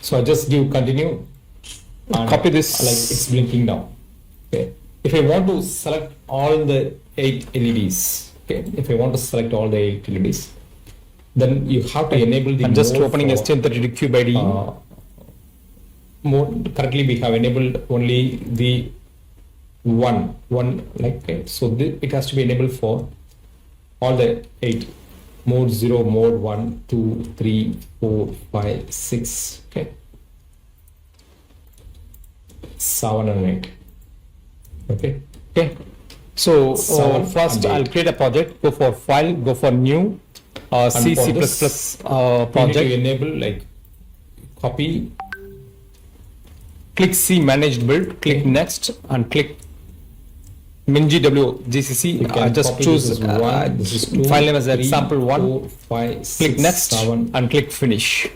So I just give continue and Copy this. like it's blinking now. Okay. If I want to select all the 8 LEDs, okay, if I want to select all the 8 LEDs, then you have to enable the I'm just mode opening for, STM32 cube ID. mode. Currently we have enabled only the one like, okay, so it has to be enabled for all the 8. Mode 0, mode 1, 2, 3, 4, 5, 6, okay, 7 and 8. Okay. Okay. So Seven first and I'll create a project. Go for file. Go for new. C++ for this, you need project. to enable like copy. Click C managed build. Click next and click MinGW GCC. You can Just copy, choose this is 1, this is 2, file name as 3, example 1. 4, 5, 6, Click next 7. and click finish.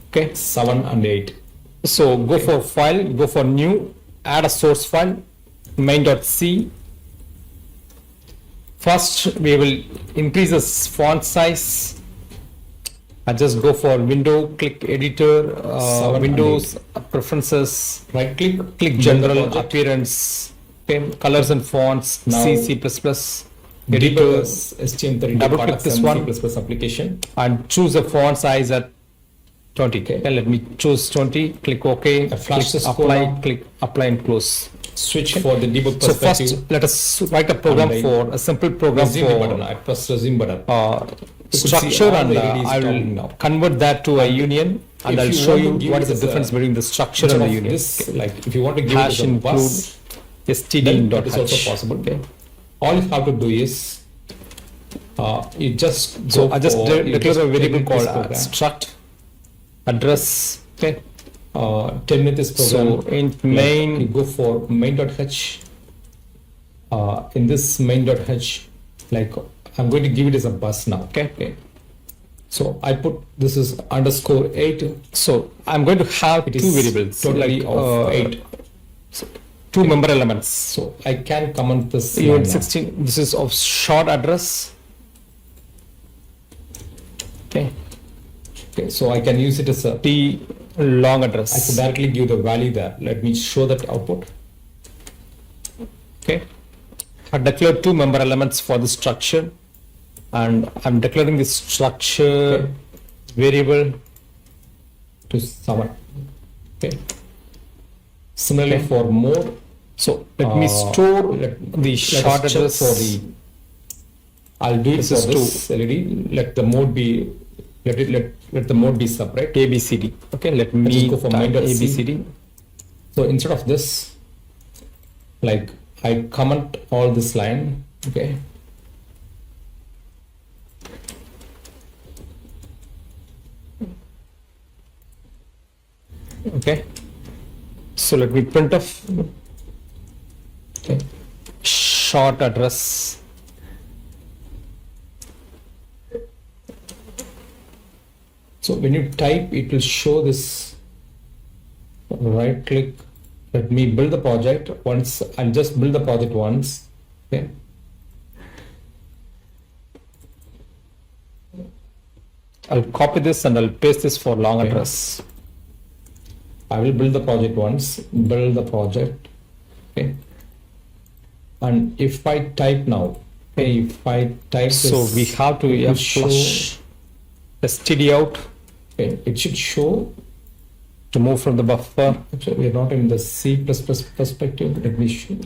Okay. 7 and 8. So go for file, go for new, add a source file, main.c. First we will increase the font size. I just go for window, click editor, 7 and windows, preferences, Right click, click general, appearance, okay, colors and fonts, Now, C++, debug editor, as STM32 double part click of this some one. C++ application. and choose the font size at 20. Okay, let me choose 20, click OK, I flash click this apply, code. click apply and close. Switch for the debug So perspective. first, let us write a program And I for a simple program resume the button. for I press resume button. structure, see all and the LEDs I turning will now. convert that to a union, and if I'll you show want to you give what it is the as a- difference between the structure Instead and the of union. this, like if you want to give Hash it as a include bus, then that is also std.h. possible. Okay. All you have to do is you just So go I just for- you declare a just variable terminate this called program. struct address. Okay. Terminate this program. So in Like, you main, go for main.h. In this main.h, like I'm going to give it as a bus now. Okay. So I put this is underscore 8. so I'm going to have It two is variables, totally like, of 8. two member elements. So I can comment this line Unit now. 16, this is of short address. Okay. Okay, so I can use it as a. T long I could address. directly give the value there. Let me show that output. Okay. I declared two member elements for the structure, and I'm declaring the structure Okay. variable. To 7. Okay. Similarly Okay. for more, So let me store the let short us check address for the. I'll do it This for is this LED. Let the mode be. Let the mode be separate. ABCD. Okay, let Let's me just go for type main.c. ABCD. So instead of this, like I comment all this line. Okay. Okay. So let me print off Okay. short address. So when you type, it will show this. Right click. Let me build the project once. I'll just build the project once. Okay. I'll copy this and I'll paste this for long Okay. address. I will build the project once. Build the project. Okay. And if I type now, okay, if I type So this, we have to it will flush std out okay, it should show. to move from the buffer. Actually, we are not in the C++ perspective. Let me show.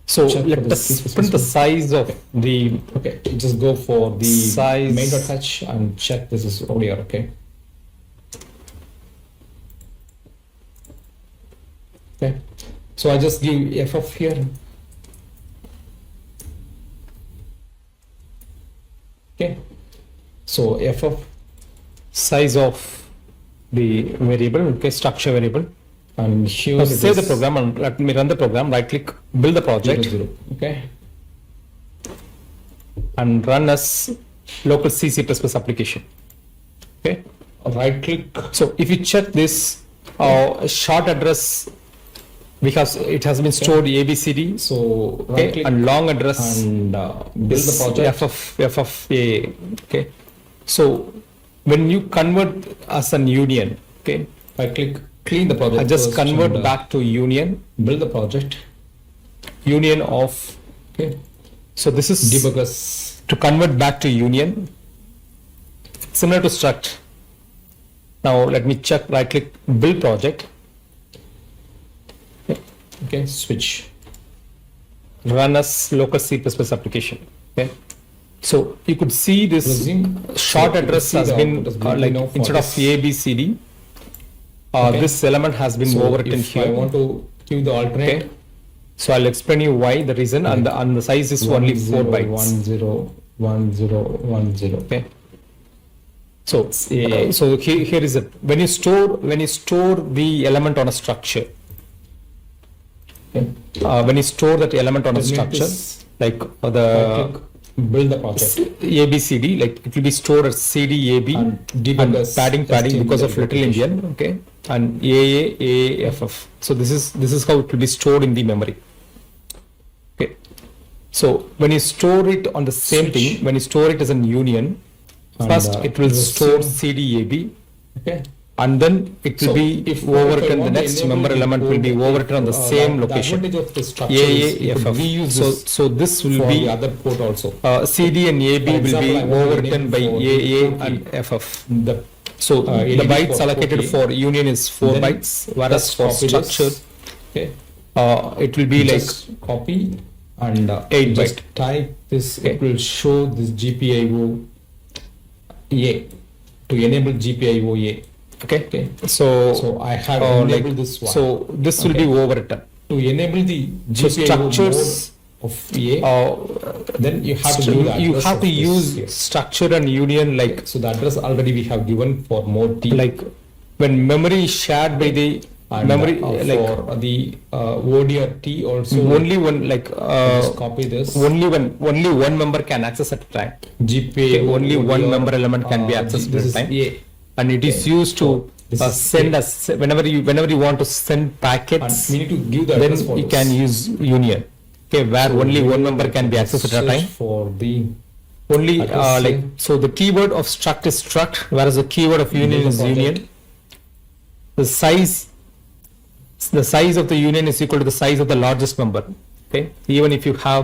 So Check for let the us C++ print the one. size of the Okay, just go for the Size. main.h and check this is ODR. Okay. Okay. So I just give ff here. Okay. So ff size of the variable, okay, structure variable. and here Now it save the is program and let me run the program. Right click, build the 0, project, 0. Okay. and run as local C++ application. Okay. Right click. So if you check this short address, because it has been stored ABCD, So right okay, click and long address and build the is project. FFA. Okay. So when you convert as an union, okay, if I click clean the project, I just first convert and, back to union, build the project. union of, Okay, so this is debug as to convert back to union, similar to struct. Now let me check, right click, build project, okay, switch. run as local C++ application. Okay, so you could see this Resume. short So you address see has the been output has been now like for instead of this. A, B, C, D, Okay. this element has been So overwritten if I here. want to give the alternate, Okay, so I'll explain you why, the reason, and the size is only 4 bytes. 101010. Okay, so A. so here is it. When you store the element on a structure, Okay. when you store that element on a That means structure, this- like If I the click build the project ABCD, like it will be stored as CDAB and debug and as padding because of HTML little Indian, okay, and AAFF. So this is how it will be stored in the memory. Okay, so when you store it on the same Switch. thing, when you store it as an union, And, first it will the store same- CDAB, Okay. and then it will So be if I overwritten. The want to next enable member the element will be code, overwritten on the same location. The advantage of the structure is you could AAFF. reuse So this so this will for be the other port also. CD and AB For will be example, I want to overwritten by enable for the AA port and FF. The So the LED bytes for allocated 4K. for union is 4 Then bytes, whereas just for copy this. structure Okay. it will be like Just copy and 8 just byte. type this. Okay. It will show this GPIO A to enable GPIO A. okay. Okay. So So I have like enabled this one. so this will Okay. be overwritten. To enable the So GPIO structures mode of A, uh, then you have to give the you address have of to this use here. structure and union like So the address already we have given for mode T. like when memory is shared by the And memory like for the ODR T also, only one like just copy this. only one member can access at a time. GPIO Okay, only one ODR, member element can be accessed this at a is time. A. And it is Okay. used to So this is send A. us whenever you want to send And packets, we need to give the then address for you this. can use union. Okay, where So only we one will member can be accessed at a search time. For the Only address like here. so the keyword of struct is struct, whereas the keyword of union Build is the project. union. The size of the union is equal to the size of the largest member. Okay, even if you have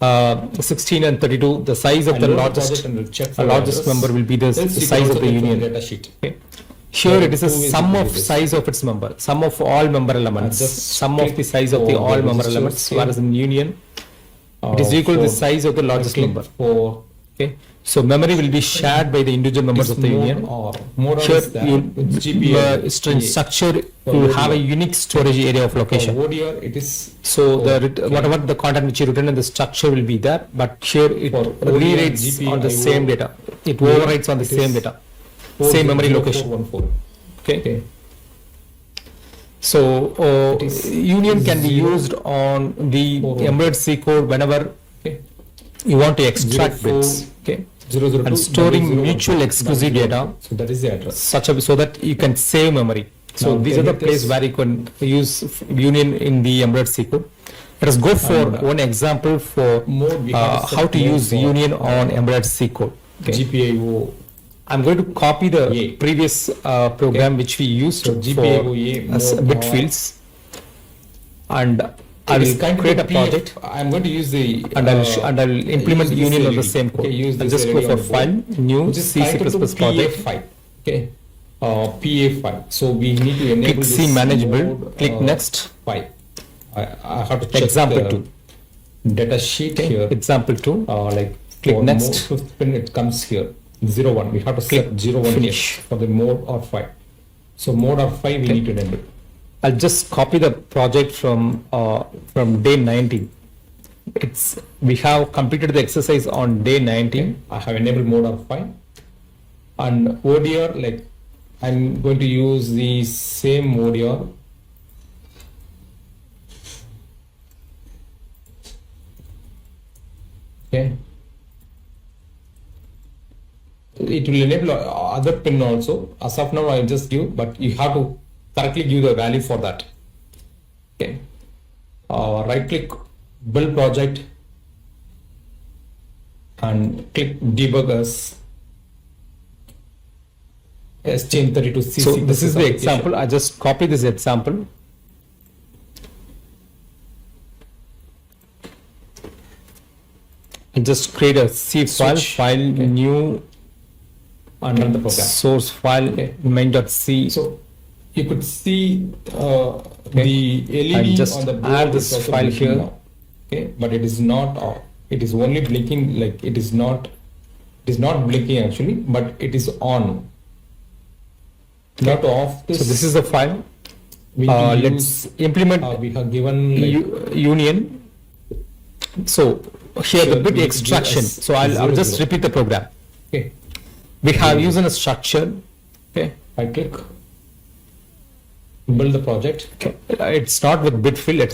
16 and 32, the size of I the load the largest project and will check for the largest address. member will be the Else you can size also of the get from union. data sheet. Okay. Here There it are is a two ways sum you can of do this. size of its member, sum of all member elements, just sum of the click size of the for all the member registers elements, here. whereas in union it is equal to the For- size of the I largest click member. For Okay, so memory will be shared by the individual members this of the mode union. or mode or Here is that you with GPIO string A. structure For you will have a ODR. unique storage area of For location. ODR it is So the okay. whatever the content which you written in the structure will be there, but here it For ODR, rewrites on the GPIO, same data. It overwrites on the it same is data, same memory location. 40414. Okay. Okay. So It is union can be 0, used on the 4, embedded C code whenever Okay. you want to extract 04, bits. Okay. 002, And storing 001, mutual exclusive 002. data. So that is the address. So that you can save memory. So Now these are the delete place this. where you can use union in the embedded C code. Let us go for And, one example for Mode we have set how to mode use for, union on embedded C code. Okay. GPIO. I'm going to copy the A. previous program which we used So for GPIO A as mode bit or- fields, and I It is will kind of create a PA project I'm going to use the and I'll implement use this union of the LED. same code. Okay, use I'll this just go LED for on board, file, new which is C++ connected to project. PA file. Okay. PA file. So we need to enable Click this C manageable, mode, click next. file. I have to check Example the 2. data sheet here. Example 2. Like Click for next. mode fifth pin it comes here 01. We have to Click set 01 finish. here for the mode or file. So mode or file we need to enable. I'll just copy the project from day 19. We have completed the exercise on day 19. I have enabled mode or file. And ODR, like I'm going to use the same ODR. Okay. It will enable other pin also. As of now, I just give, but you have to correctly give the value for that. Okay. Right click, build project, and click debug as. STM32 So this is the example. I just copy this example. And just create a C file, new and run the program. Source file, main.c. So you could see the LED and just on the board add this is also file blinking here. now. Okay, but it is not off. It is only blinking, like it is not blinking actually, but it is on. Now to off this, So this is the file. we need to Let's implement we have given like, union. So here Sure, the bit we need to give extraction. us So I'll 0, just 0. repeat the program. okay, We have used a structure. Okay. right click, build the project. Okay. It's not with bit fill. Let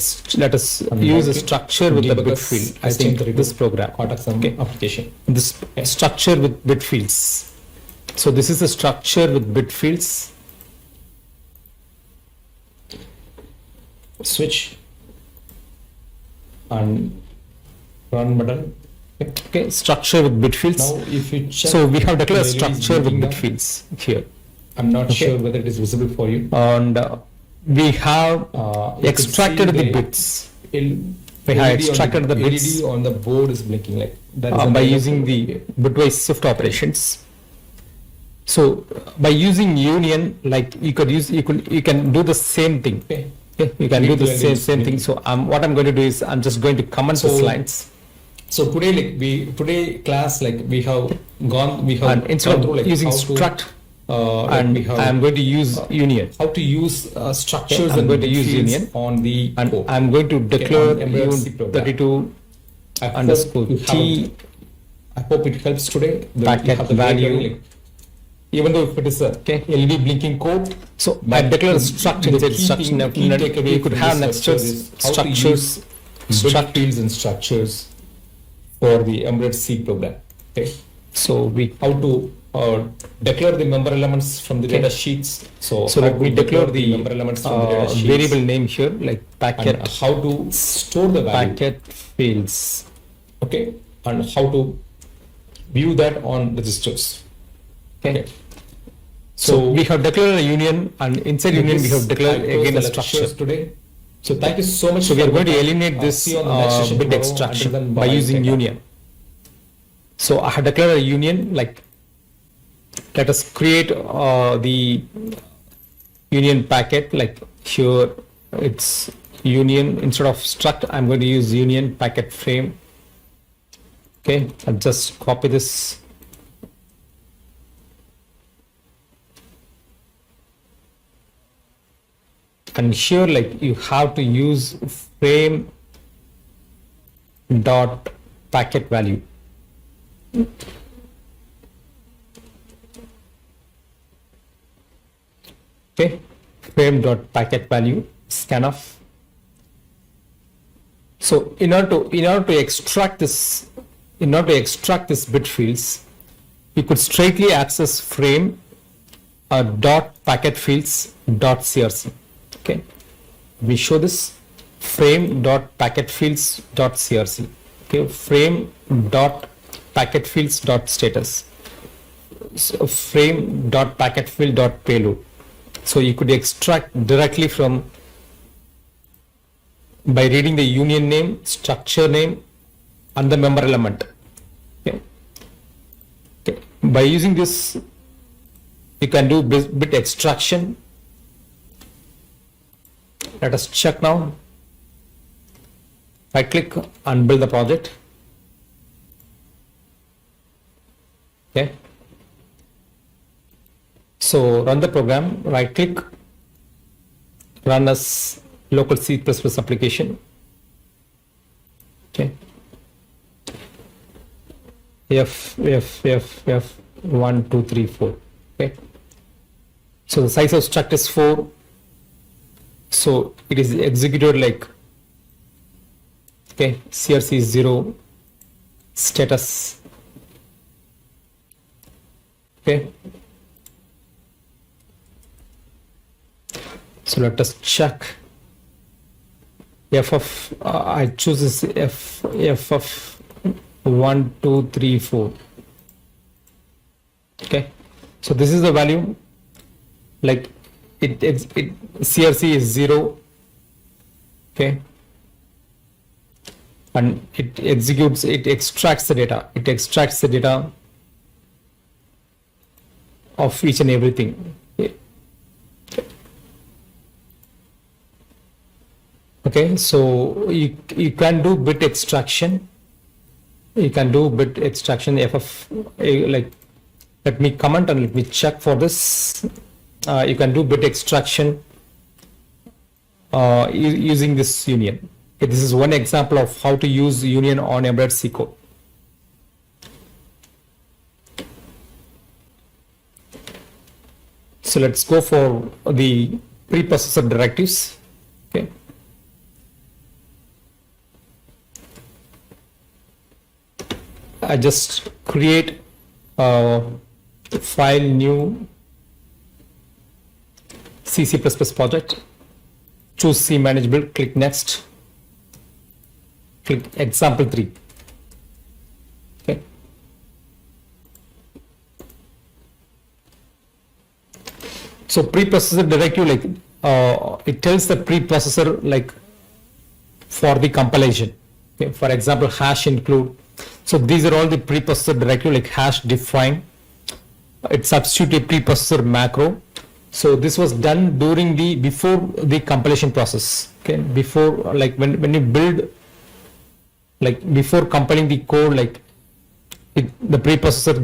us And use a right-click, structure with the bit debug fill. I think STM32 this program. Cortex application. This structure with bit fields. So this is a structure with bit fields. Switch and run button. Okay, structure with bit fields. Now if you check, So we have declared the LED is structure with blinking bit now. fields here. I'm not Okay. sure whether it is visible for you. And we have You could extracted see the bits. L- We have LED extracted on the bits. LED on the board is blinking like that is By an using the bitwise shift operations. So by using union, like you can do the same thing. okay. Okay, you can do the Literally same thing. So what I'm going to do is I'm just going to comment the So- slides. So today like today class like we have And instead gone of through, like, using how to, struct, like, and we have I'm going to use union. how to use structures I'm and going to use fields union. on the And code. I'm going to declare on embedded C program. 32 I hope underscore you T have- I hope it helps today. You packet have the value. great learning, like, even though if it is a LED blinking code, So I but declare a the structure inside key structure. thing- the key takeaway You could from have this structure nexters, is how to structures, use built fields and structures for the embedded C program. Okay, So we how to declare the member elements from the Okay. data sheets. So so how let me to declare the member elements from the data sheets variable name here, like and packet how to store the value. packet fields. Okay, and how to view that on registers. Okay. Okay. So we have declared a union, and inside With union we this, have declared I close again the a structure. lectures today. So thank you so much. So we for are going to your time. eliminate this See you on the next session bit tomorrow. extraction Until then, by bye. using Take care. union. So I have declared a union, like let us create the union packet, like here it's union. Instead of struct, I'm going to use union packet frame. Okay, I'll just copy this. And here, like you have to use frame dot packet value. Okay, frame dot packet value scanf. So in order to extract this bit fields, you could straightly access frame dot packet fields dot crc. Okay, we show this frame dot packet fields dot crc. Okay, frame dot packet fields dot status. So frame dot packet field dot payload. So you could extract directly from by reading the union name, structure name, and the member element. Okay. Okay. By using this, you can do bit extraction. Let us check now. Right click and build the project. Okay. So run the program, right click, run as local C++ application. Okay. F 1 2 3 4. Okay. So the size of struct is 4. So it is executed like, okay, CRC is 0, status. Okay. So let us check. F of I choose this F of 1 2 3 4. Okay. So this is the value. like it CRC is 0, okay, and it executes, it extracts the data, of each and everything. Okay, so you can do bit extraction. You can do bit extraction FF, like, let me comment and let me check for this. You can do bit extraction using this union. Okay, this is one example of how to use union on embedded C code. So let's go for the preprocessor directives. Okay. I just create a file, new C++ project, choose C manage build, click next, click example 3. Okay. So preprocessor directive, like it tells the preprocessor like for the compilation. Okay. For example, hash include. So these are all the preprocessor directive, like hash define. It substitute a preprocessor macro. So this was done during before the compilation process. Okay, before, like when you build, like before compiling the code, like the preprocessor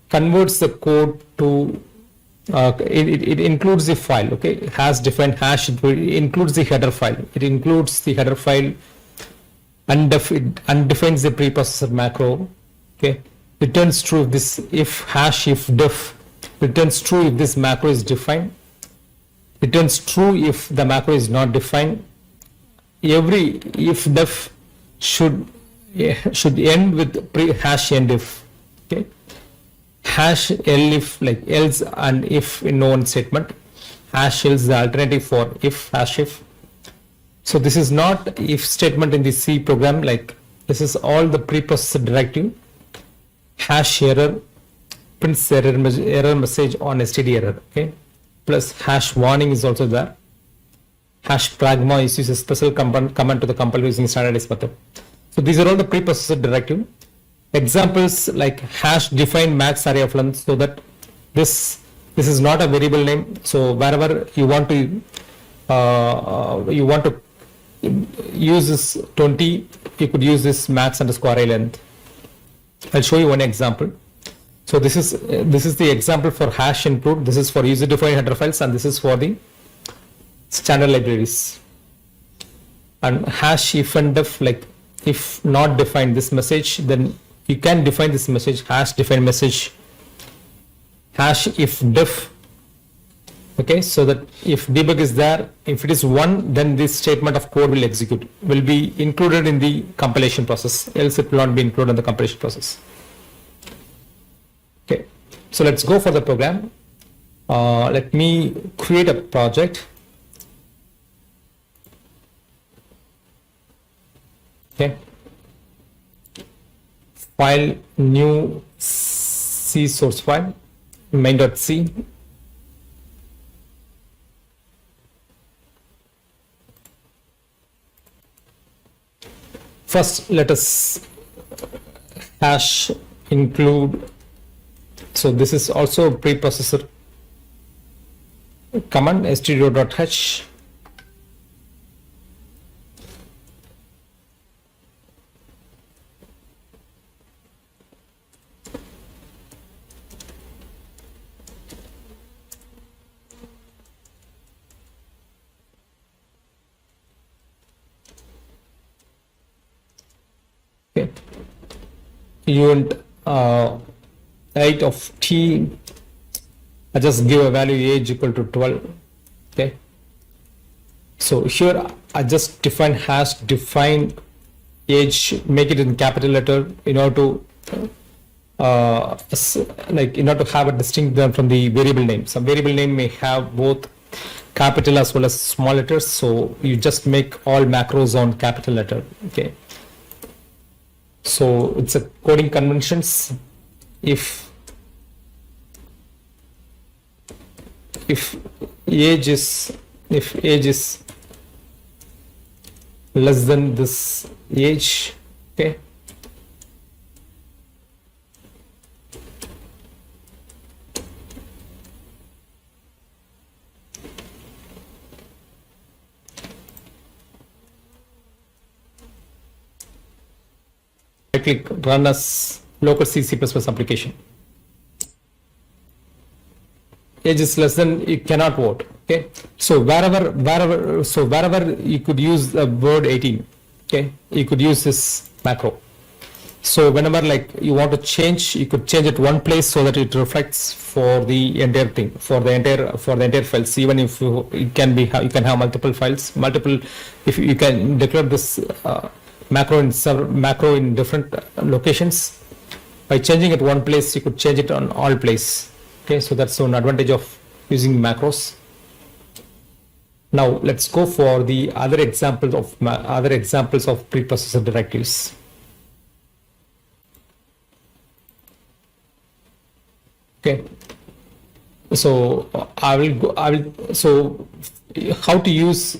converts the code to it includes the file. Okay, hash define hash, it includes the header file. It includes the header file and undefines the preprocessor macro. Okay, returns true if this, if hash if def, returns true if this macro is defined, returns true if the macro is not defined. Every if def should end with hash end if. Okay, hash elif, like else and if in no one statement. Hash else the alternative for if, hash if. So this is not if statement in the C program, like this is all the preprocessor directive. Hash error prints error message on std error. Okay, plus hash warning is also there. Hash pragma is used a special command to the compiler using standardized method. So these are all the preprocessor directive. Examples like hash define max array of length, so that this is not a variable name. So wherever you want to use this 20, you could use this max underscore array length. I'll show you one example. So this is the example for hash include. This is for user defined header files, and this is for the standard libraries. And hash if and def, like if not defined this message, then you can define this message, hash define message, hash if def. Okay, so that if debug is there, if it is 1, then this statement of code will execute, will be included in the compilation process, else it will not be included in the compilation process. Okay, so let's go for the program. Let me create a project. Okay, file, new C source file, main.c. First, let us hash include. So this is also preprocessor command, stdio.h. Okay, unit 8 of t, I just give a value age equal to 12. Okay, so here I just define hash define age, make it in capital letter in order to in order to have a distinct them from the variable name. Some variable name may have both capital as well as small letters, so you just make all macros on capital letter. Okay, so it's a coding conventions. If if age is less than this age, okay, I click run as local C++ application. Age is less than, you cannot vote. Okay, so wherever you could use the word 18, okay, you could use this macro. So whenever like you want to change, you could change it one place so that it reflects for the entire thing, for the entire files. Even if you can have multiple files, if you can declare this macro in different locations. By changing it one place, you could change it on all place. Okay, so that's one advantage of using macros. Now let's go for the other examples of preprocessor directives. Okay, so so how to use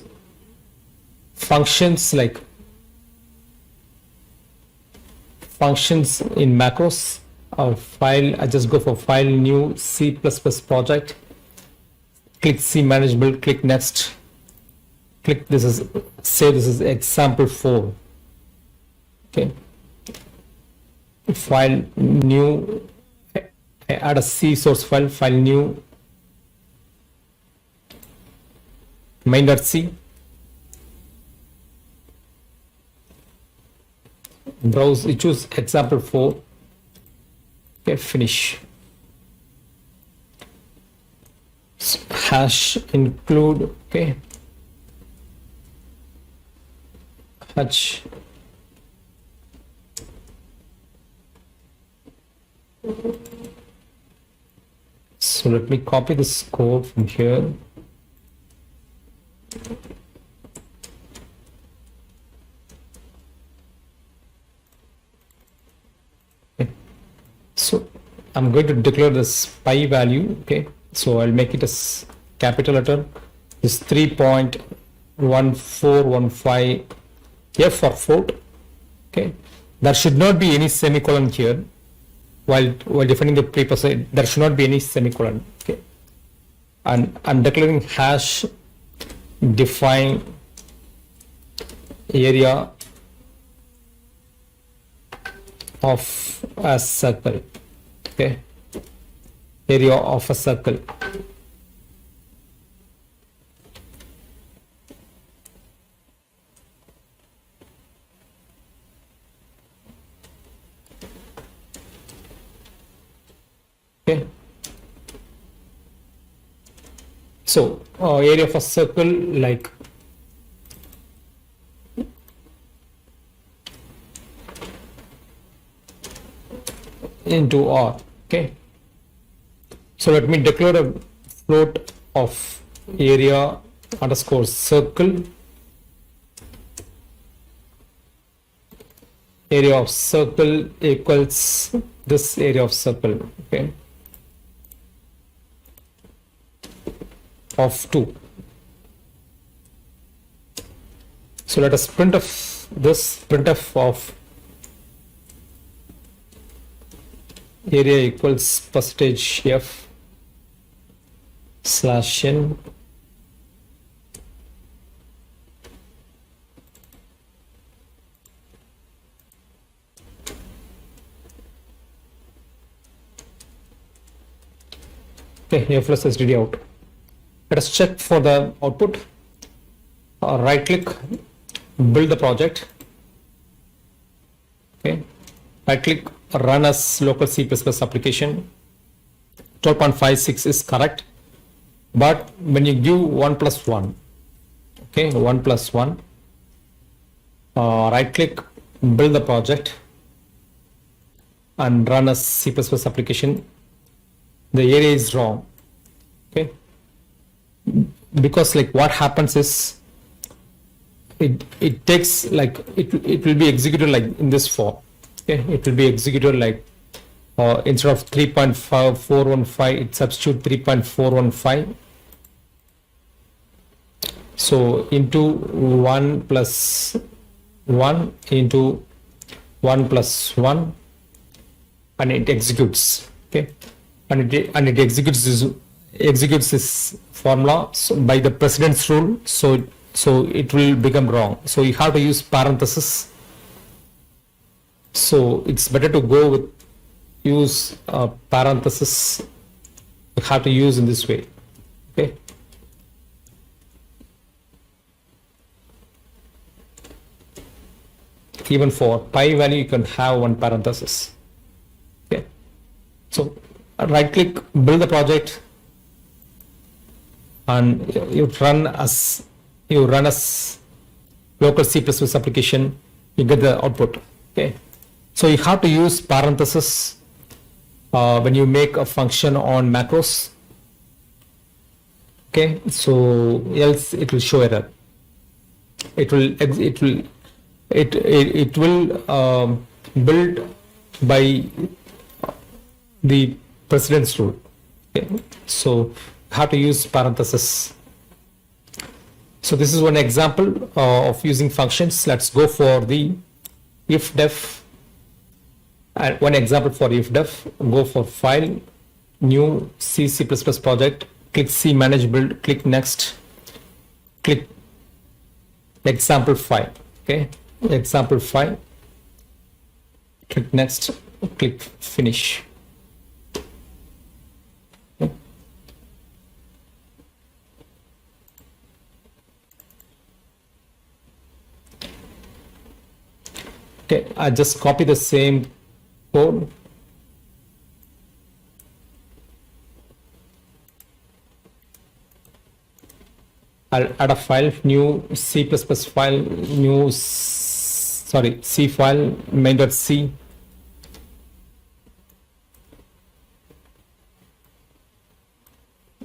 functions like functions in macros or file. I just go for file, new C++ project, click C manageable, click next, click this is example 4. Okay, file new, I add a C source file new main.c, browse, you choose example 4. Okay, finish. Hash include, okay, hash so let me copy this code from here. So I'm going to declare this pi value. Okay, so I'll make it as capital letter. This 3.1415 F for float. Okay, there should not be any semicolon here while defining the preprocessor. There should not be any semicolon. Okay, and I'm declaring hash define area of a circle. Okay, area of a circle. Okay, so area of a circle like into R. Okay, so let me declare a float of area underscore circle, area of circle equals this area of circle. Okay, of 2. So let us printf this, printf of area equals percentage f slash n okay, f plus STD out. Let us check for the output. Right click, build the project. Okay, right click, run as local C++ application. 12.56 is correct, but when you give 1 plus 1, okay, 1 plus 1, right click, build the project and run as C++ application, the area is wrong. Okay, because like what happens is it takes like it will be executed like in this form. Okay, it will be executed like instead of 3.415 it substitute 3.415 So into 1 plus 1 into 1 plus 1, and it executes. Okay, and it executes this formula by the precedence rule. So it will become wrong. So you have to use parenthesis. So it's better to go with use parenthesis. You have to use in this way. Okay. Even for pi value, you can have one parenthesis. Okay. So right click, build the project, and you run as local C++ application. You get the output. Okay. So you have to use parenthesis when you make a function on macros. Okay. So else it will show error. It will build by the precedence rule. Okay. So how to use parenthesis. So this is one example of using functions. Let's go for the if def. And one example for if def. Go for file, new C++ project. Click C manage build. Click next. Click example file. Okay. Example file. Click next. Click finish. Okay. Okay, I just copy the same code. I'll add a file, new C++ file, new, C file, main.c.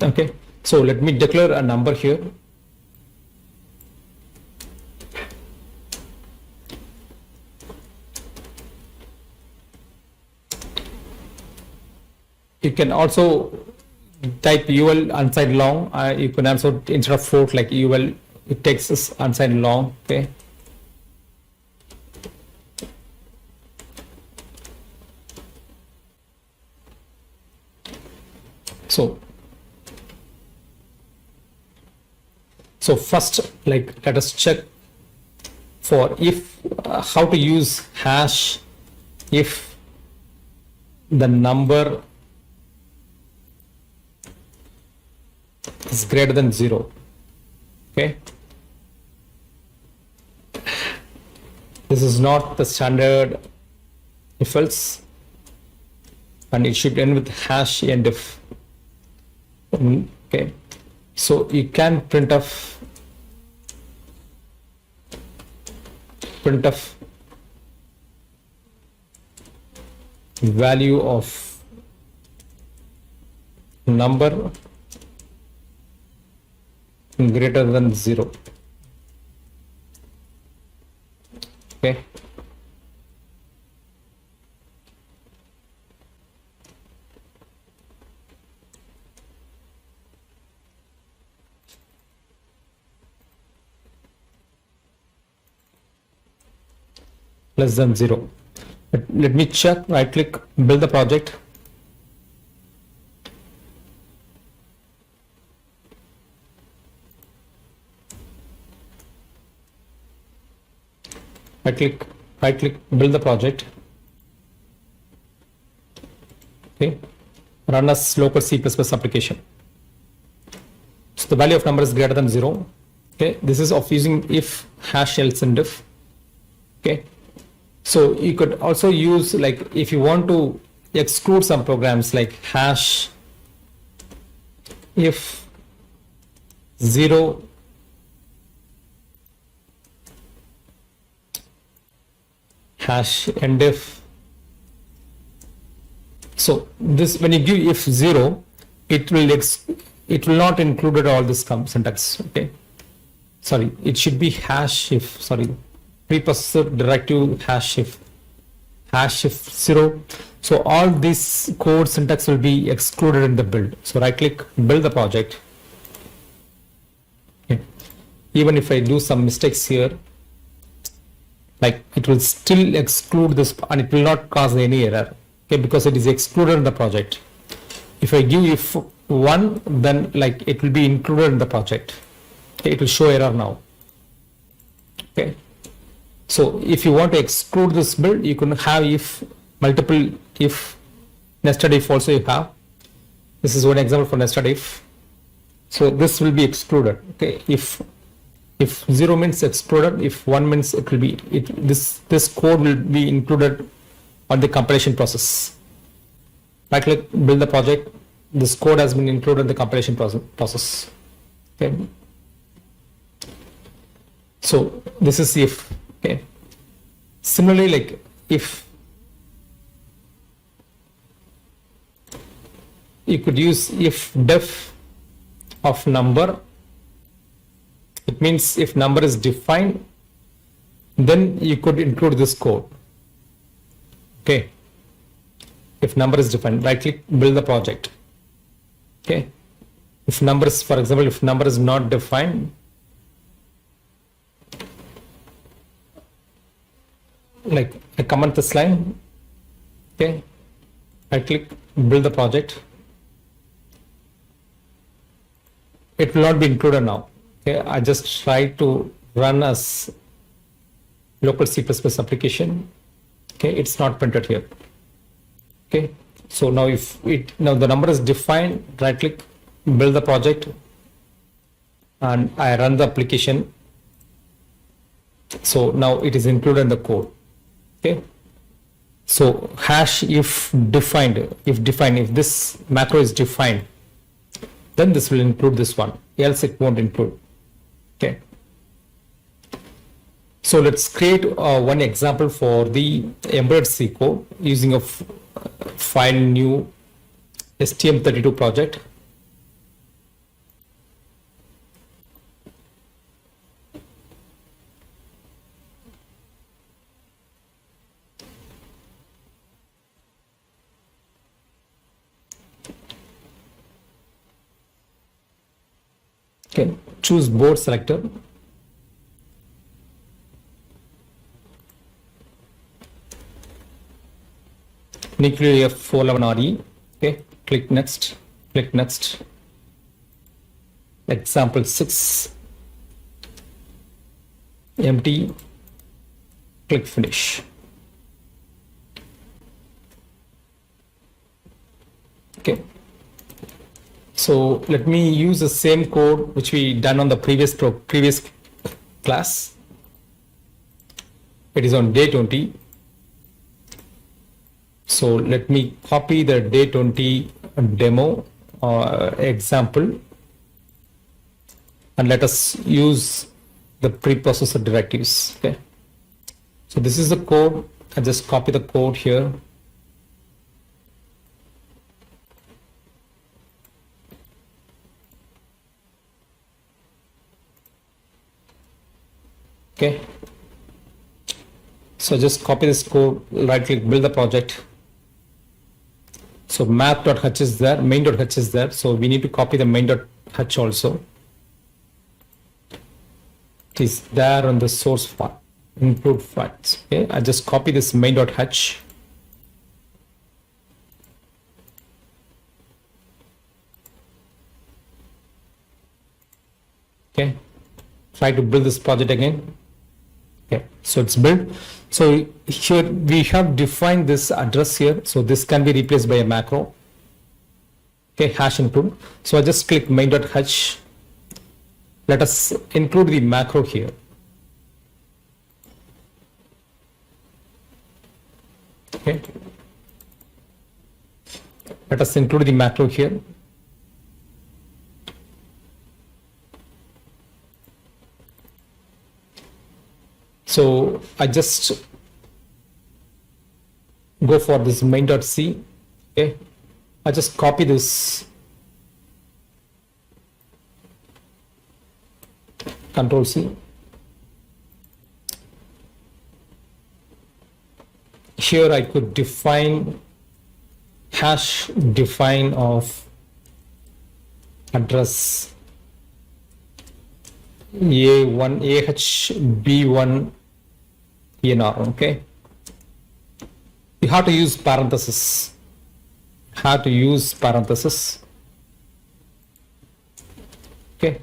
Okay, so let me declare a number here. You can also type ul unsigned long. You can also, instead of float, like ul, it takes this unsigned long. Okay. So first, like, let us check for if how to use hash if the number is greater than 0. Okay, this is not the standard if else, and it should end with hash end if. Okay, so you can printf value of number greater than 0. Okay. Less than 0. Let me check, right click, build the project. Right click, build the project. Okay, run as local C++ application. So the value of number is greater than 0. Okay, this is of using if hash else and if. Okay, so you could also use, like, if you want to exclude some programs, like hash if 0 hash end if. So this, when you give if 0, it will not include all this syntax. Okay, sorry, it should be hash if, sorry, preprocessor directive hash if 0. So all this code syntax will be excluded in the build. So right click, build the project. Okay. even if I do some mistakes here, like it will still exclude this and it will not cause any error, okay, because it is excluded in the project. If I give if 1, then like it will be included in the project, okay, it will show error now, okay. So if you want to exclude this build, you can have if multiple if nested if also you have. This is one example for nested if. So this will be excluded, okay. If 0 means excluded, if 1 means it will be this code will be included on the compilation process. Right click, build the project. This code has been included in the compilation process. Okay. So this is if. Okay. Similarly, like if you could use if def of number, it means if number is defined, then you could include this code. Okay. If number is defined, right click, build the project. Okay. If number is, for example, if number is not defined, like I comment this line, okay, I click build the project, it will not be included now, okay. I just try to run as local C++ application, okay, it's not printed here, okay. So now if now the number is defined, right click, build the project, and I run the application, so now it is included in the code. Okay. So hash if defined, if this macro is defined, then this will include this one, else it won't include. Okay. So let's create one example for the embedded C code using a file new STM32 project. Okay, choose board selector. Nuclear F411RE. Okay, click next, click next. Example 6. Empty. Click finish. Okay. So let me use the same code which we done on the previous class. It is on day 20. So let me copy the day 20 demo example, and let us use the preprocessor directives. Okay. So this is the code. I just copy the code here. Okay, so just copy this code, right click, build the project. So math.h is there, main.h is there, so we need to copy the main.h also. It is there on the source file, include files. Okay, I just copy this main.h. Okay, try to build this project again. Okay, so it's built. So here we have defined this address here. So this can be replaced by a macro. Okay, hash include. So I just click main.h. Let us include the macro here. Okay. Let us include the macro here. So I just go for this main.c. Okay, I just copy this, Control C. Here I could define hash define of address A1, AH, B1, ENR, okay? You have to use parenthesis. Okay.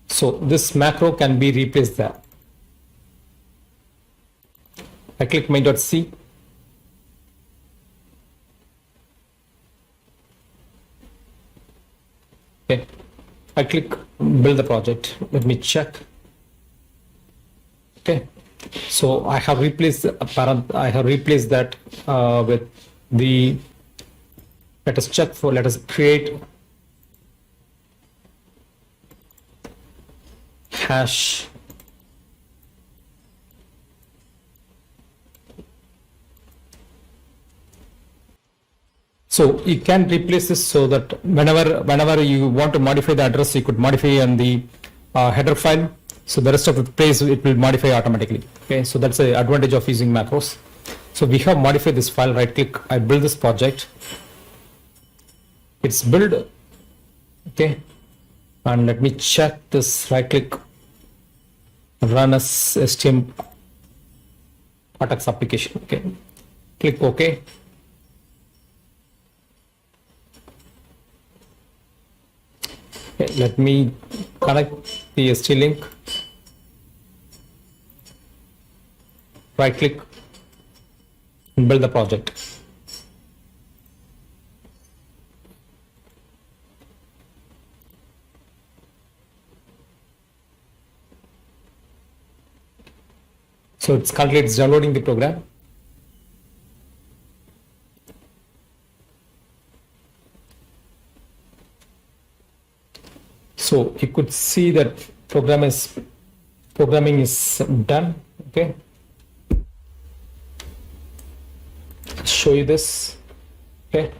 So this macro can be replaced there. I click main.c. Okay. I click build the project. Let me check. Okay. So I have replaced that with the, let us create hash so you can replace this so that whenever you want to modify the address, you could modify on the header file. So the rest of the place it will modify automatically. Okay, so that's the advantage of using macros. So we have modified this file. Right click, I build this project. It's built. Okay, and let me check this. Right click, run as STM Cortex application. Okay, click OK. Okay, let me connect the ST link. Right click and build the project. So it's currently downloading the program. So you could see that programming is done. Okay. Show you this. Okay.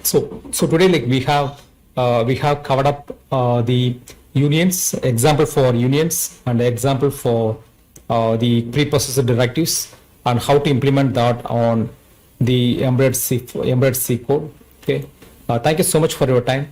So today, like we have covered up the unions, example for unions, and example for the preprocessor directives, and how to implement that on the embedded C code. Okay. Thank you so much for your time.